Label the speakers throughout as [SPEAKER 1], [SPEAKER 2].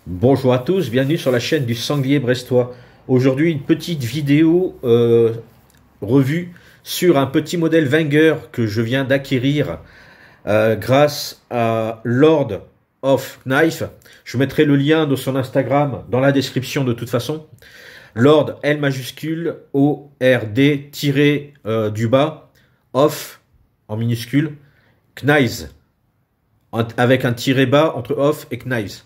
[SPEAKER 1] Bonjour à tous, bienvenue sur la chaîne du Sanglier Brestois. Aujourd'hui, une petite vidéo revue sur un petit modèle Wenger que je viens d'acquérir grâce à Lord of Knife. Je mettrai le lien de son Instagram dans la description de toute façon. Lord, L majuscule, O-R-D, tiré du bas, off, en minuscule, Knives, avec un tiré bas entre off et Knives.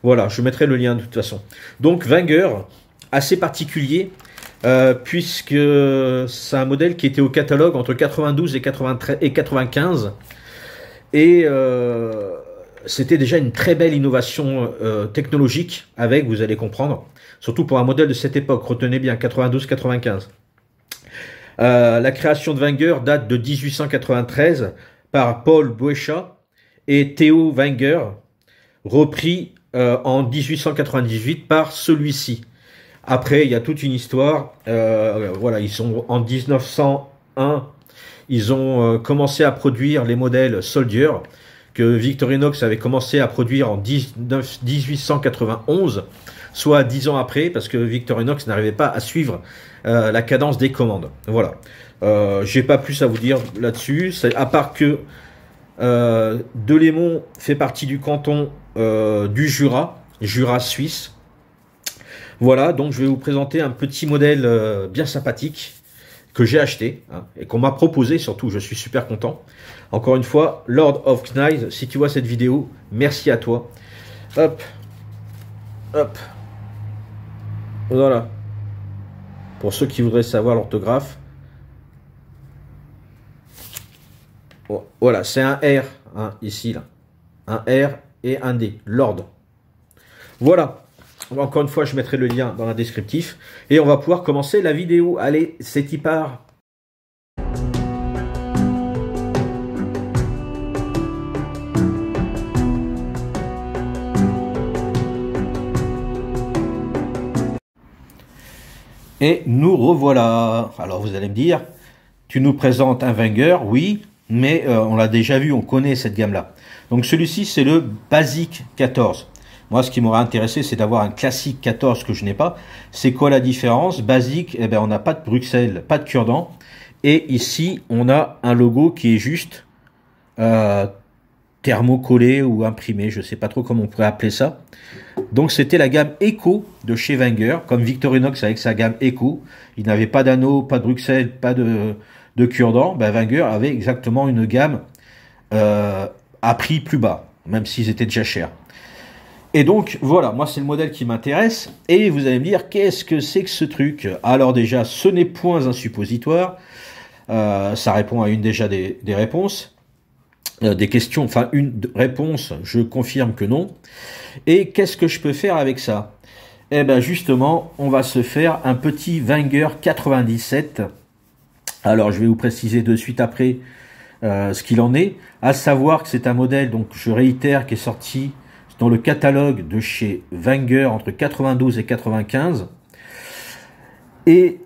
[SPEAKER 1] Voilà, je mettrai le lien de toute façon. Donc Wenger, assez particulier, puisque c'est un modèle qui était au catalogue entre 92 et 93 et 95. Et c'était déjà une très belle innovation technologique avec, vous allez comprendre, surtout pour un modèle de cette époque, retenez bien, 92-95. La création de Wenger date de 1893 par Paul Boechat et Theo Wenger, repris en 1898 par celui-ci. Après, il y a toute une histoire. Voilà, ils sont en 1901, ils ont commencé à produire les modèles Soldier que Victorinox avait commencé à produire en 1891, soit 10 ans après, parce que Victorinox n'arrivait pas à suivre la cadence des commandes. Voilà. J'ai pas plus à vous dire là-dessus, à part que Delémont fait partie du canton du Jura suisse. Voilà, donc je vais vous présenter un petit modèle bien sympathique que j'ai acheté et qu'on m'a proposé, surtout je suis super content. Encore une fois, Lord of Knives, si tu vois cette vidéo, merci à toi. Hop, hop, voilà. Pour ceux qui voudraient savoir l'orthographe, voilà, c'est un R, ici, là. Un R et un D, Lord. Voilà. Encore une fois, je mettrai le lien dans la descriptif. Et on va pouvoir commencer la vidéo. Allez, c'est qui part. Et nous revoilà. Alors vous allez me dire, tu nous présentes un Wenger, oui, mais on l'a déjà vu, on connaît cette gamme-là. Donc celui-ci, c'est le Basic 14. Moi, ce qui m'aurait intéressé, c'est d'avoir un classique 14 que je n'ai pas. C'est quoi la différence? Basique, eh ben, on n'a pas de Bruxelles, pas de cure-dent. Et ici, on a un logo qui est juste thermocollé ou imprimé. Je ne sais pas trop comment on pourrait appeler ça. Donc, c'était la gamme Eco de chez Wenger, comme Victorinox avec sa gamme Eco. Il n'avait pas d'anneau, pas de Bruxelles, pas de cure-dent. Ben, Wenger avait exactement une gamme à prix plus bas, même s'ils étaient déjà chers. Et donc, voilà, moi, c'est le modèle qui m'intéresse. Et vous allez me dire, qu'est-ce que c'est que ce truc? Alors déjà, ce n'est point un suppositoire. Ça répond à une déjà des réponses. Des questions, enfin, une réponse, je confirme que non. Et qu'est-ce que je peux faire avec ça? Eh bien, justement, on va se faire un petit Wenger 97. Alors, je vais vous préciser de suite après ce qu'il en est. À savoir que c'est un modèle, donc je réitère, qui est sorti dans le catalogue de chez Wenger entre 92 et 95. Et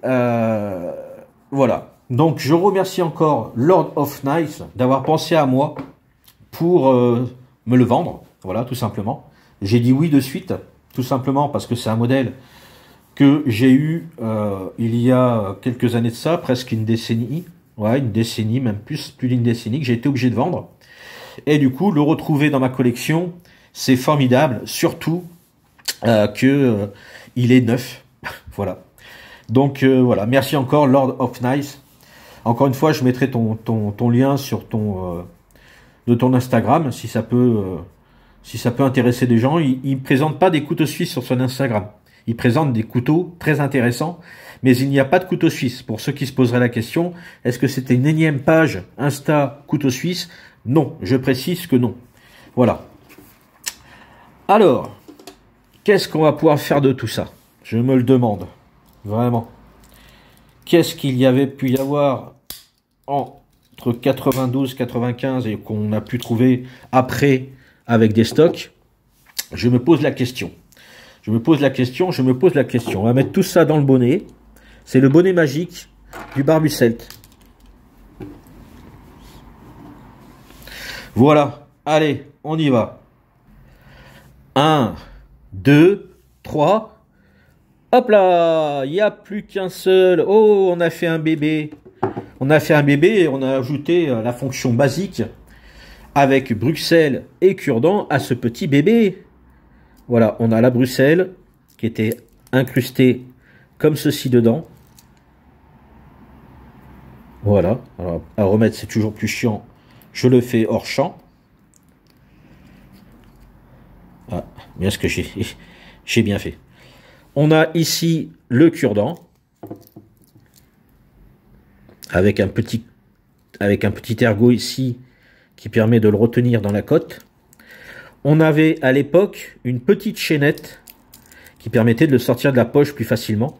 [SPEAKER 1] voilà. Donc je remercie encore Lord of Knives d'avoir pensé à moi pour me le vendre. Voilà, tout simplement. J'ai dit oui de suite, tout simplement parce que c'est un modèle que j'ai eu il y a quelques années de ça, presque une décennie. Ouais, une décennie, même plus d'une décennie, que j'ai été obligé de vendre. Et du coup, le retrouver dans ma collection, c'est formidable, surtout que il est neuf. Voilà. Donc voilà, merci encore Lord of Knives. Encore une fois, je mettrai ton lien sur de ton Instagram si ça peut intéresser des gens. Il présente pas des couteaux suisses sur son Instagram. Il présente des couteaux très intéressants, mais il n'y a pas de couteau suisse. Pour ceux qui se poseraient la question, est-ce que c'était une énième page Insta couteau suisse? Non, je précise que non. Voilà. Alors, qu'est-ce qu'on va pouvoir faire de tout ça? Je me le demande, vraiment. Qu'est-ce qu'il y avait pu y avoir entre 92, 95 et qu'on a pu trouver après avec des stocks? Je me pose la question. Je me pose la question. On va mettre tout ça dans le bonnet. C'est le bonnet magique du Barbu-Celt. Voilà. Allez, on y va. 1, 2, 3. Hop là, il n'y a plus qu'un seul. Oh, on a fait un bébé. On a fait un bébé et on a ajouté la fonction basique avec Bruxelles et cure-dent à ce petit bébé. Voilà, on a la Bruxelles qui était incrustée comme ceci dedans. Voilà, alors à remettre c'est toujours plus chiant. Je le fais hors champ. Ah, bien ce que j'ai bien fait. On a ici le cure-dent avec un petit ergot ici qui permet de le retenir dans la cotte. On avait à l'époque une petite chaînette qui permettait de le sortir de la poche plus facilement.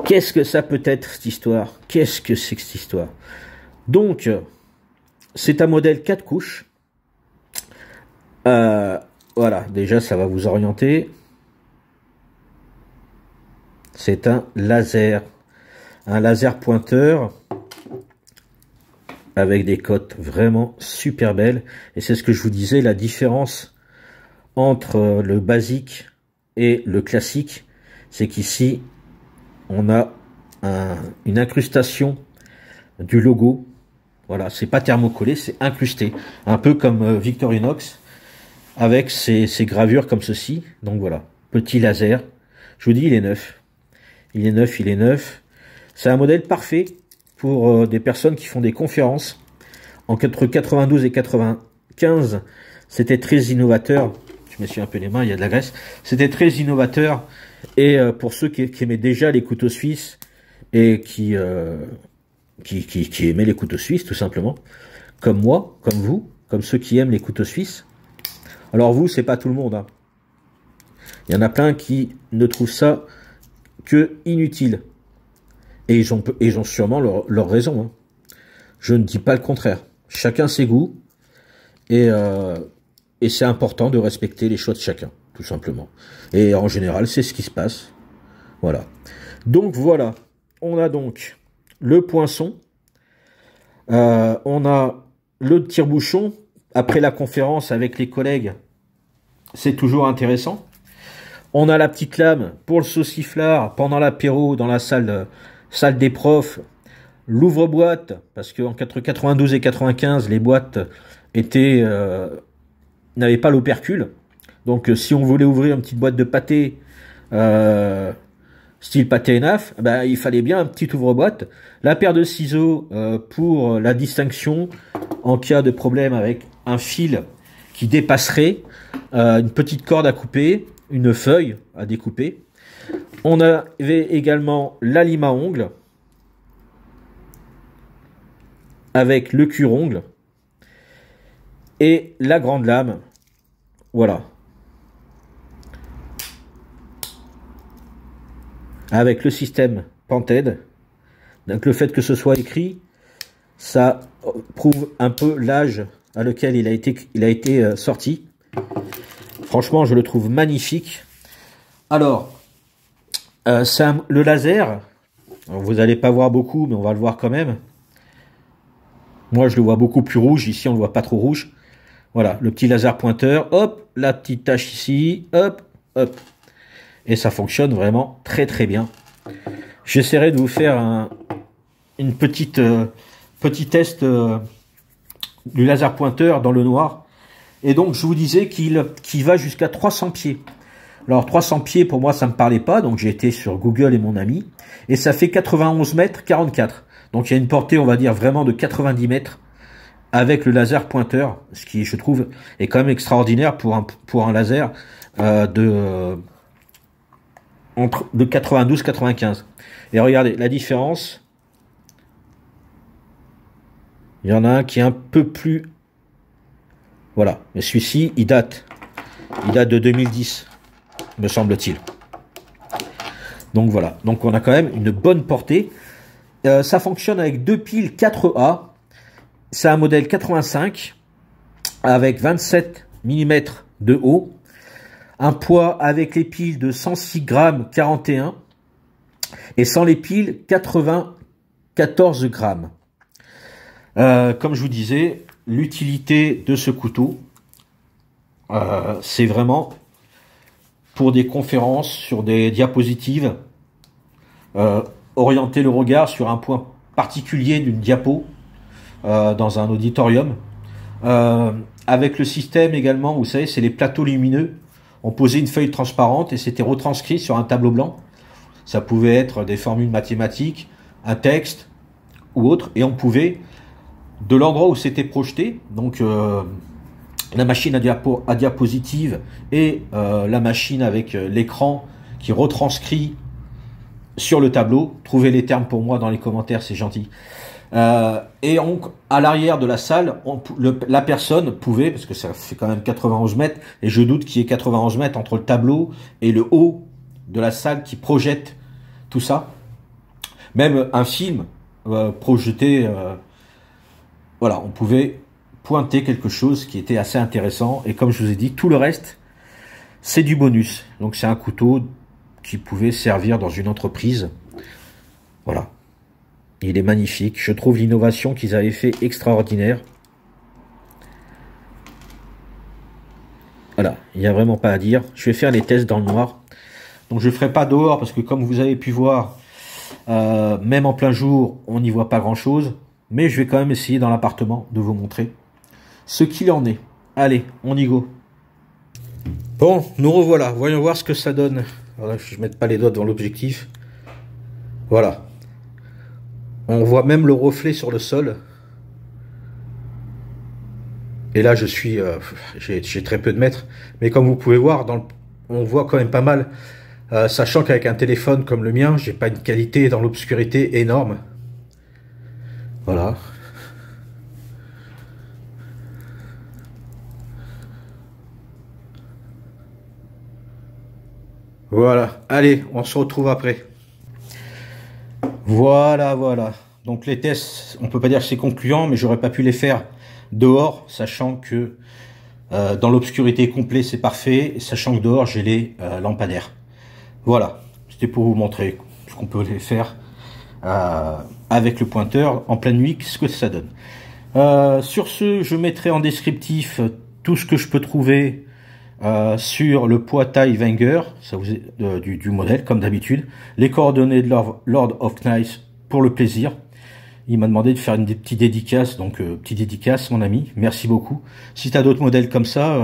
[SPEAKER 1] Qu'est-ce que ça peut être cette histoire? Qu'est-ce que c'est que cette histoire? Donc, c'est un modèle 4 couches. Voilà, déjà ça va vous orienter. C'est un laser pointeur avec des cotes vraiment super belles. Et c'est ce que je vous disais, la différence entre le basique et le classique, c'est qu'ici, on a une incrustation du logo. Voilà, c'est pas thermocollé, c'est incrusté. Un peu comme Victorinox, avec ses gravures comme ceci. Donc voilà, petit laser. Je vous dis, il est neuf. Il est neuf, il est neuf. C'est un modèle parfait pour des personnes qui font des conférences. Entre 92 et 95, c'était très innovateur. Je me suis un peu les mains, il y a de la graisse. C'était très innovateur. Et pour ceux qui aimaient déjà les couteaux suisses et qui aimaient les couteaux suisses, tout simplement, comme moi, comme vous, comme ceux qui aiment les couteaux suisses. Alors vous, c'est pas tout le monde, hein. Il y en a plein qui ne trouvent ça que inutile. Et ils ont sûrement leur raison, hein. Je ne dis pas le contraire. Chacun ses goûts. Et c'est important de respecter les choix de chacun, tout simplement. Et en général, c'est ce qui se passe. Voilà. Donc voilà. On a donc le poinçon. On a le tire-bouchon. Après la conférence avec les collègues, c'est toujours intéressant. On a la petite lame pour le sauciflard pendant l'apéro dans la salle des profs. L'ouvre-boîte, parce qu'entre 92 et 95, les boîtes n'avaient pas l'opercule. Donc si on voulait ouvrir une petite boîte de pâté style pâté ENAF, ben, il fallait bien un petit ouvre-boîte. La paire de ciseaux pour la distinction en cas de problème avec un fil qui dépasserait, une petite corde à couper, une feuille à découper. On avait également la lime à ongles avec le cure-ongle et la grande lame. Voilà. Avec le système Pented. Donc le fait que ce soit écrit, ça prouve un peu l'âge à lequel il a été sorti. Franchement, je le trouve magnifique. Alors, le laser, alors vous n'allez pas voir beaucoup, mais on va le voir quand même. Moi, je le vois beaucoup plus rouge. Ici, on ne le voit pas trop rouge. Voilà, le petit laser pointeur. Hop, la petite tache ici. Hop, hop. Et ça fonctionne vraiment très très bien. J'essaierai de vous faire une petit test du laser pointeur dans le noir. Et donc, je vous disais qu'il va jusqu'à 300 pieds. Alors, 300 pieds, pour moi, ça ne me parlait pas. Donc, j'ai été sur Google et mon ami. Et ça fait 91 mètres 44. Donc, il y a une portée, on va dire, vraiment de 90 mètres avec le laser pointeur. Ce qui, je trouve, est quand même extraordinaire pour un laser de 92-95. Et regardez, la différence. Il y en a un qui est un peu plus... Voilà. Mais celui-ci, il date de 2010, me semble-t-il. Donc voilà. Donc on a quand même une bonne portée. Ça fonctionne avec deux piles 4A. C'est un modèle 85 avec 27 mm de haut. Un poids avec les piles de 106 grammes 41 et sans les piles 94 grammes. Comme je vous disais, l'utilité de ce couteau, c'est vraiment pour des conférences, sur des diapositives, orienter le regard sur un point particulier d'une diapo dans un auditorium. Avec le système également, vous savez, c'est les plateaux lumineux. On posait une feuille transparente et c'était retranscrit sur un tableau blanc. Ça pouvait être des formules mathématiques, un texte ou autre, et on pouvait, de l'endroit où c'était projeté, donc la machine à diapositive et la machine avec l'écran qui retranscrit sur le tableau. Trouvez les termes pour moi dans les commentaires, c'est gentil. Et à l'arrière de la salle, la personne pouvait, parce que ça fait quand même 91 mètres, et je doute qu'il y ait 91 mètres entre le tableau et le haut de la salle qui projette tout ça. Même un film projeté, voilà, on pouvait pointer quelque chose qui était assez intéressant. Et comme je vous ai dit, tout le reste, c'est du bonus. Donc c'est un couteau qui pouvait servir dans une entreprise. Voilà. Il est magnifique. Je trouve l'innovation qu'ils avaient fait extraordinaire. Voilà, il n'y a vraiment pas à dire. Je vais faire les tests dans le noir. Donc je ne ferai pas dehors parce que comme vous avez pu voir, même en plein jour, on n'y voit pas grand-chose. Mais je vais quand même essayer dans l'appartement de vous montrer ce qu'il en est. Allez, on y go. Bon, nous revoilà. Voyons voir ce que ça donne. Voilà, je ne mette pas les doigts devant l'objectif. Voilà. On voit même le reflet sur le sol. Et là, j'ai très peu de mètres. Mais comme vous pouvez voir, on voit quand même pas mal. Sachant qu'avec un téléphone comme le mien, j'ai pas une qualité dans l'obscurité énorme. Voilà. Voilà. Allez, on se retrouve après. Voilà, voilà. Donc les tests, on peut pas dire que c'est concluant, mais j'aurais pas pu les faire dehors, sachant que dans l'obscurité complète c'est parfait, et sachant que dehors j'ai les lampadaires. Voilà, c'était pour vous montrer ce qu'on peut les faire avec le pointeur en pleine nuit, ce que ça donne. Sur ce, je mettrai en descriptif tout ce que je peux trouver sur le poids taille Wenger, ça vous est, du modèle comme d'habitude, les coordonnées de Lord of Knives pour le plaisir. Il m'a demandé de faire une petite dédicace, donc petite dédicace mon ami, merci beaucoup. Si tu as d'autres modèles comme ça,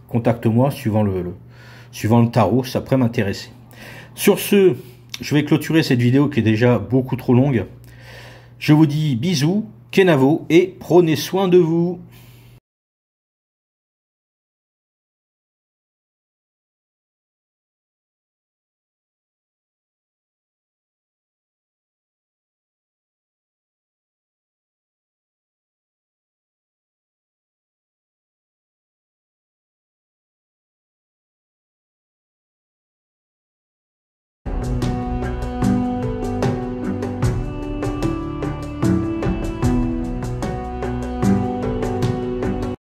[SPEAKER 1] contacte-moi suivant le tarot, ça pourrait m'intéresser. Sur ce, je vais clôturer cette vidéo qui est déjà beaucoup trop longue. Je vous dis bisous, Kenavo, et prenez soin de vous.